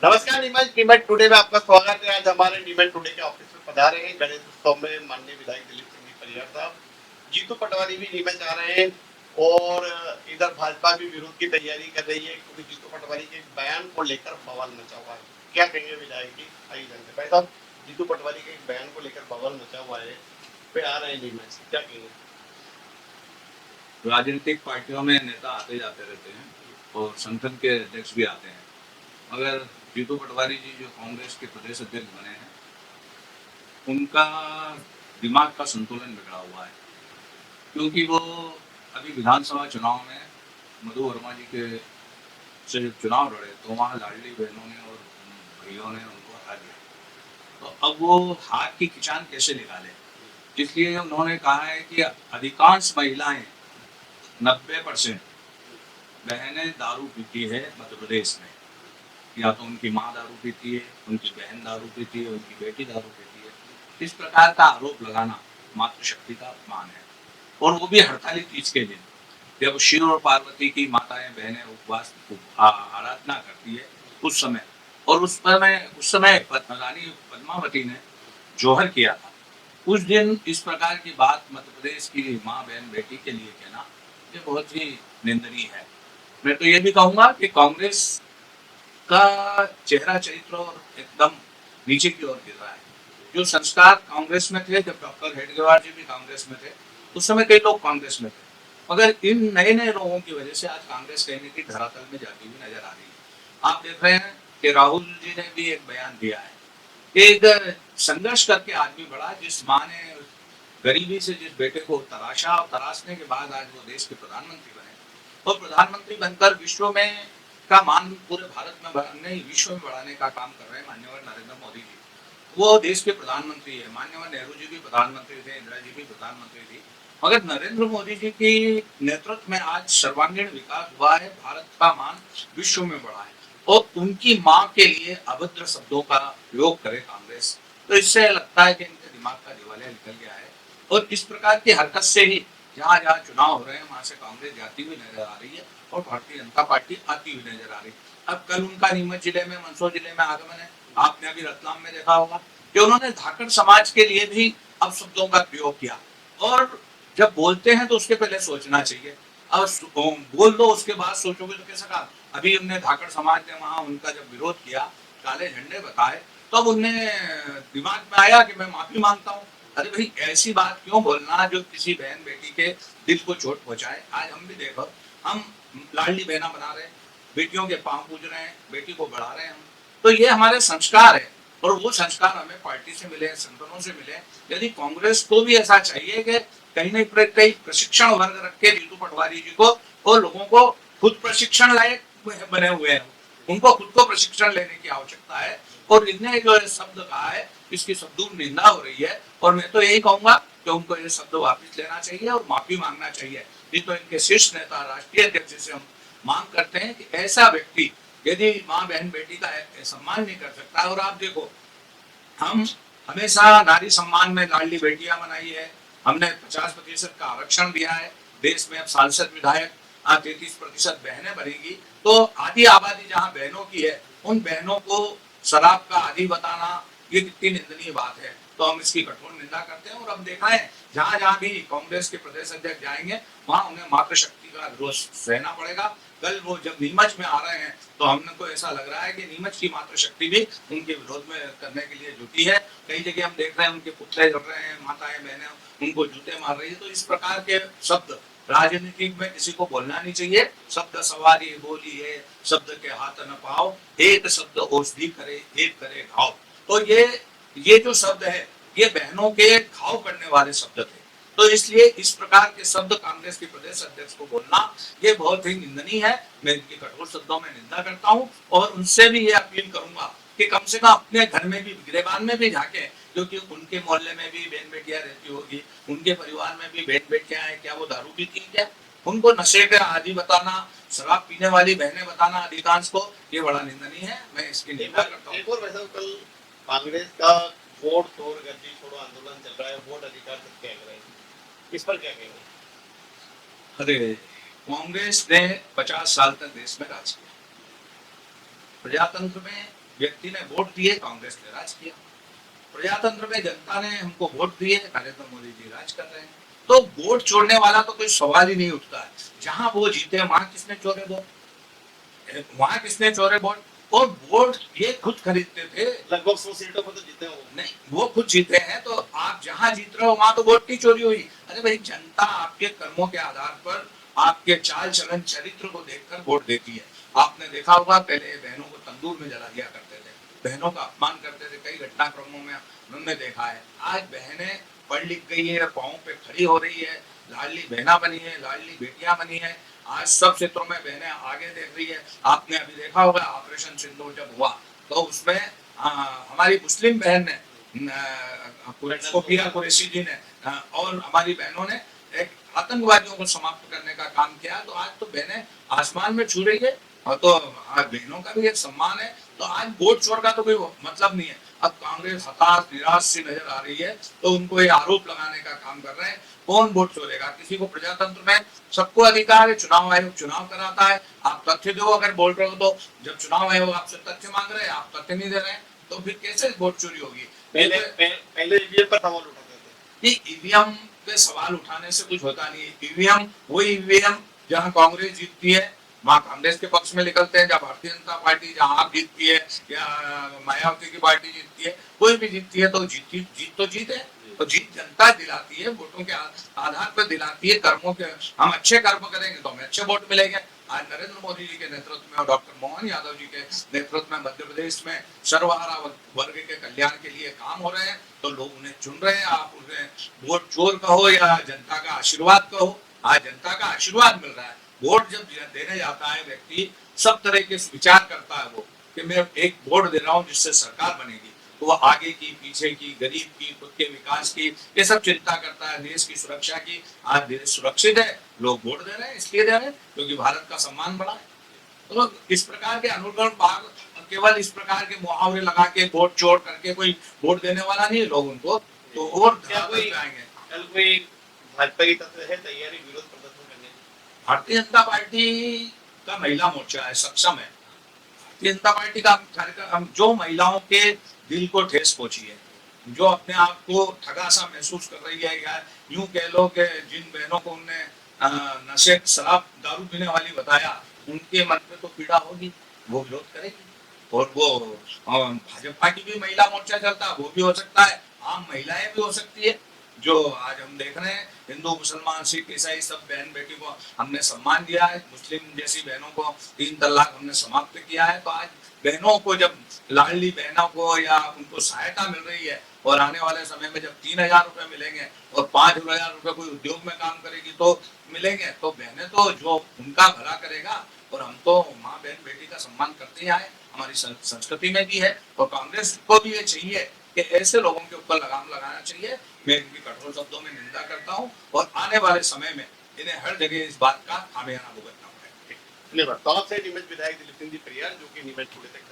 नमस्कार नीमच नीमच टुडे में आपका स्वागत है। आज हमारे नीमच टुडे के ऑफिस में पधारे हैं गणेश उत्सव में माननीय विधायक दिलीप सिंह जी परिहार साहब। जीतू पटवारी भी नीमच आ रहे हैं और इधर भाजपा भी विरोध की तैयारी कर रही है क्योंकि जीतू पटवारी के बयान को लेकर बवाल मचा हुआ है। क्या कहेंगे विधायक जी, आइए जानते हैं। भाई साहब, जीतू पटवारी के बयान को लेकर बवाल मचा हुआ है, वे आ रहे हैं नीमच, क्या कहेंगे? राजनीतिक पार्टियों में नेता आते जाते रहते हैं और संगठन के अध्यक्ष भी आते हैं, मगर जीतू पटवारी जी जो कांग्रेस के प्रदेश अध्यक्ष बने हैं, उनका दिमाग का संतुलन बिगड़ा हुआ है, क्योंकि वो अभी विधानसभा चुनाव में मधु वर्मा जी के से जब चुनाव लड़े तो वहाँ लाडली बहनों ने और भैयों ने उनको हरा दिया। तो अब वो हाथ की खिंचान कैसे निकाले, इसलिए उन्होंने कहा है कि अधिकांश महिलाएं 90% बहनें दारू पीती है मध्य प्रदेश में। या तो उनकी माँ दारू पीती है, उनकी बहन दारू पीती है, उनकी बेटी दारू पीती है। इस प्रकार का आरोप लगाना मातृशक्ति का अपमान है, और वो भी हड़ताली तीज के दिन, जब शिव और पार्वती की माताएं बहनें उपवास आराधना करती है उस समय। और उस समय रानी पद्मावती ने जोहर किया था। उस दिन इस प्रकार की बात मध्य प्रदेश की माँ बहन बेटी के लिए कहना, ये बहुत ही निंदनीय है। मैं तो ये भी कहूंगा कि कांग्रेस का चेहरा चरित्र और एकदम नीचे की ओर गिर रहा है। जो संस्कार कांग्रेस में थे, जब डॉक्टर हेडगेवार जी भी कांग्रेस में थे, उस समय कई लोग कांग्रेस में थे, मगर इन नए नए लोगों की वजह से आज कांग्रेस कहीं न कहीं धरातल में जाती हुई नजर आ रही है। आप देख रहे हैं कि राहुल जी ने भी एक बयान दिया है कि एक संघर्ष करके आदमी बढ़ा, जिस माँ ने गरीबी से जिस बेटे को तराशा और तराशने के बाद आज वो देश के प्रधानमंत्री बने, और प्रधानमंत्री बनकर विश्व में का मान पूरे भारत में नहीं विश्व में बढ़ाने का काम कर रहे हैं माननीय नरेंद्र मोदी जी। वो देश के प्रधानमंत्री है। माननीय नेहरू जी भी प्रधानमंत्री थे, इंदिरा जी भी प्रधानमंत्री थी, मगर नरेंद्र मोदी जी की नेतृत्व में आज सर्वांगीण विकास हुआ है, भारत का मान विश्व में बढ़ा है। और उनकी माँ के लिए अभद्र शब्दों का प्रयोग करे कांग्रेस, तो इससे लगता है कि इनके दिमाग का दिवालिया निकल गया है। और इस प्रकार की हरकत से ही जहाँ जहाँ चुनाव हो रहे हैं वहां से कांग्रेस जाती हुई नजर आ रही है और भारतीय जनता पार्टी आती हुई नजर आ रही है। अब कल उनका नीमच जिले में, मंदसौर जिले में आगमन है। आपने अभी रतलाम में देखा होगा कि उन्होंने धाकड़ समाज के लिए भी अपशब्दों का प्रयोग किया। और जब बोलते हैं तो उसके पहले सोचना चाहिए। अब बोल दो उसके बाद सोचोगे तो कैसा काम। अभी हमने धाकड़ समाज ने वहां उनका जब विरोध किया, काले झंडे बताए, तब उन्हें दिमाग में आया कि मैं माफी मांगता हूँ। अरे भाई, ऐसी बात क्यों बोलना जो किसी बहन बेटी के दिल को चोट पहुंचाए। आज हम भी देखो, हम लाडली बहना बना रहे हैं, बेटियों के पांव पूज रहे हैं, बेटी को बढ़ा रहे हैं हम। तो ये हमारे संस्कार है, और वो संस्कार हमें पार्टी से मिले, संगठनों से मिले। यदि कांग्रेस को भी ऐसा चाहिए कि कहीं न कहीं प्रशिक्षण वर्ग रख के जीतू पटवारी जी को और लोगों को खुद प्रशिक्षण लायक बने हुए हैं, उनको खुद को प्रशिक्षण लेने की आवश्यकता है। और इतने जो शब्द कहा है, इसकी सदूर निंदा हो रही है, और मैं तो यही कहूंगा कि उनको ये शब्द वापस लेना चाहिए और माफी मांगना चाहिए। नहीं तो इनके शीर्ष नेता, राष्ट्रीय अध्यक्ष से हम मांग करते हैं कि ऐसा व्यक्ति यदि माँ बहन बेटी का सम्मान नहीं कर सकता। और आप देखो, हम हमेशा नारी सम्मान में लाडली बेटियां बनाई है, हमने 50% का आरक्षण दिया है, देश में अब सांसद विधायक 33% बहनें बनेगी। तो आधी आबादी जहाँ बहनों की है, उन बहनों को शराब का आदि बताना, ये कितनी निंदनीय बात है। तो हम इसकी कठोर निंदा करते हैं। और हम देखा है जहाँ जहाँ भी कांग्रेस के प्रदेश अध्यक्ष जाएंगे, वहां उन्हें मातृशक्ति का विरोध सहना पड़ेगा। कल वो जब नीमच में आ रहे हैं, तो हमने को ऐसा लग रहा है कि नीमच की मातृशक्ति भी उनके विरोध में करने के लिए जुटी है। कई जगह हम देख रहे हैं उनके पुतले जल रहे हैं, माताएं बहनें उनको जूते मार रही है। तो इस प्रकार के शब्द राजनीति में किसी को बोलना नहीं चाहिए। शब्द सवारी बोलिए, शब्द के हाथ न पाओ, एक शब्द औषधि करे, एक करे घाव। तो ये जो शब्द है, ये बहनों के घाव करने वाले शब्द थे। तो इसलिए इस प्रकार के शब्द कांग्रेस के प्रदेश अध्यक्ष को बोलना, ये बहुत ही निंदनीय है। मैं इनकी कठोर शब्दों में निंदा करता हूँ, और उनसे भी ये अपील करूंगा कि कम से कम अपने घर में भी, गिरेबान में भी जाके, क्योंकि उनके मोहल्ले में भी बहन बेटियां रहती होगी, उनके परिवार में भी बहन बेटियां हैं, क्या वो दारू पीती हैं क्या? उनको नशे के आदि बताना, शराब पीने वाली बहनें बताना अधिकांश को, ये बड़ा निंदनीय है। मैं इसकी निंदा करता हूँ। एक और वैसा कल कांग्रेस का वोट तोड़ गद्दी छोड़ो आंदोलन चल रहा है, वोट अधिकार सत्याग्रह, इस पर क्या कहेंगे? अरे, कांग्रेस ने 50 साल तक देश में राज किया। प्रजातंत्र में व्यक्ति ने वोट दिए, कांग्रेस ने राज किया। प्रजातंत्र में जनता ने हमको वोट दिए, नरेंद्र मोदी जी राज कर रहे हैं। तो वोट छोड़ने वाला तो कोई सवाल ही नहीं उठता है। जहां वो जीते वहां किसने चोरे वोट, वहां किसने चोरे वोट, और वोट ये खुद खरीदते थे। लगभग 100 सीटों पर तो जीते हो। नहीं, वो खुद जीते हैं, तो आप जहां जीत रहे हो वहां तो वोट की चोरी हुई। अरे भाई, जनता आपके कर्मों के आधार पर, आपके चाल चलन चरित्र को देखकर वोट देती है। आपने देखा होगा, पहले बहनों को तंदूर में जला दिया करते थे, बहनों का अपमान करते थे, कई घटनाक्रमों में हमने देखा है। आज बहनें पढ़ लिख गई है, पाँव पे खड़ी हो रही है, लाडली बहना बनी है, लाडली बेटियां बनी है। आज सब क्षेत्रों में बहनें आगे देख रही है। आपने अभी देखा होगा, ऑपरेशन सिंदूर जब हुआ तो उसमें हमारी मुस्लिम बहन ने, सोफिया कुरैशी जी ने, और हमारी बहनों ने एक आतंकवादियों को समाप्त करने का काम किया। तो आज तो बहनें आसमान में छू रही है, और तो आज बहनों का भी एक सम्मान है। तो आज वोट चोर का तो कोई मतलब नहीं है। अब कांग्रेस हताश निराश सी नजर आ रही है, तो उनको ये आरोप लगाने का काम कर रहे हैं। कौन वोट चोरेगा? किसी को प्रजातंत्र में सबको अधिकार है, चुनाव आयोग चुनाव कराता है। आप तथ्य दो, अगर बोल रहे हो तो। जब चुनाव आयोग आपसे तथ्य मांग रहे हैं, आप तथ्य नहीं दे रहे हैं, तो फिर कैसे वोट चोरी होगी? पहले ईवीएम पर सवाल उठाते थे। नहीं, ईवीएम पे सवाल उठाने से कुछ होता नहीं है। ईवीएम वही ईवीएम जहां कांग्रेस जीतती है वहां कांग्रेस के पक्ष में निकलते हैं, जहां भारतीय जनता पार्टी जहां आप जीतती है या मायावती की पार्टी जीतती है, कोई भी जीतती है, तो जीत तो जीत है। तो जीत जनता दिलाती है, वोटों के आधार पर दिलाती है। कर्मों के, हम अच्छे कर्म करेंगे तो हमें अच्छे वोट मिलेंगे। आज नरेंद्र मोदी जी के नेतृत्व में और डॉक्टर मोहन यादव जी के नेतृत्व में मध्य प्रदेश में सर्वहारा वर्ग के कल्याण के लिए काम हो रहे हैं, तो लोग उन्हें चुन रहे हैं। आप उन्हें वोट चोर कहो या जनता का आशीर्वाद कहो, आज जनता का आशीर्वाद मिल रहा है। वोट जब देने जाता है व्यक्ति, सब तरह के विचार करता है वो, कि मैं एक वोट दे रहा हूँ जिससे सरकार बनेगी, तो वो आगे की, पीछे की, गरीब की, खुद के विकास की, ये सब चिंता करता है, देश की सुरक्षा की। आज देश सुरक्षित है, लोग वोट दे रहे हैं, इसलिए दे रहे हैं क्योंकि भारत का सम्मान बढ़ा है। तो इस प्रकार के अनुकरण भाग, केवल इस प्रकार के मुहावरे लगा के वोट चोर करके कोई वोट देने वाला नहीं है। लोग उनको तो और क्या कोई आएंगे। कल कोई भाजपा की तरफ से है तैयारी विरोध प्रदर्शन करने की? भारतीय जनता पार्टी का महिला मोर्चा है, सक्षम है। भारतीय जनता पार्टी का कार्यक्रम जो महिलाओं के दिल को ठेस पहुंची है, जो अपने आप को ठगा सा महसूस कर रही है, या यूं कह लो कि जिन बहनों को उनने नशे, शराब, दारू पीने वाली बताया, उनके मन में तो पीड़ा होगी, वो विरोध करेगी। और वो भाजपा की भी महिला मोर्चा चलता है, वो भी हो सकता है, आम महिलाएं भी हो सकती है। जो आज हम देख रहे हैं, हिंदू मुसलमान सिख ईसाई सब बहन बेटी को हमने सम्मान दिया है, मुस्लिम जैसी बहनों को 3 तलाक हमने समाप्त किया है। तो आज बहनों को, जब लाडली बहनों को या उनको सहायता मिल रही है, और आने वाले समय में जब 3,000 रुपए मिलेंगे और 5,000 रुपए कोई उद्योग में काम करेगी तो मिलेंगे, तो बहनें तो जो उनका भला करेगा। और हम तो माँ बहन बेटी का सम्मान करते ही आए, हमारी संस्कृति में भी है। और कांग्रेस को भी ये चाहिए कि ऐसे लोगों के ऊपर लगाम लगाना चाहिए। मैं इनकी कठोर शब्दों में निंदा करता हूँ, और आने वाले समय में इन्हें हर जगह इस बात का खामियाजा भुगतना पड़ेगा। धन्यवाद। तो आपसे नीमच विधायक दिलीप सिंह जी परियार, जो कि नीमच टुडे तक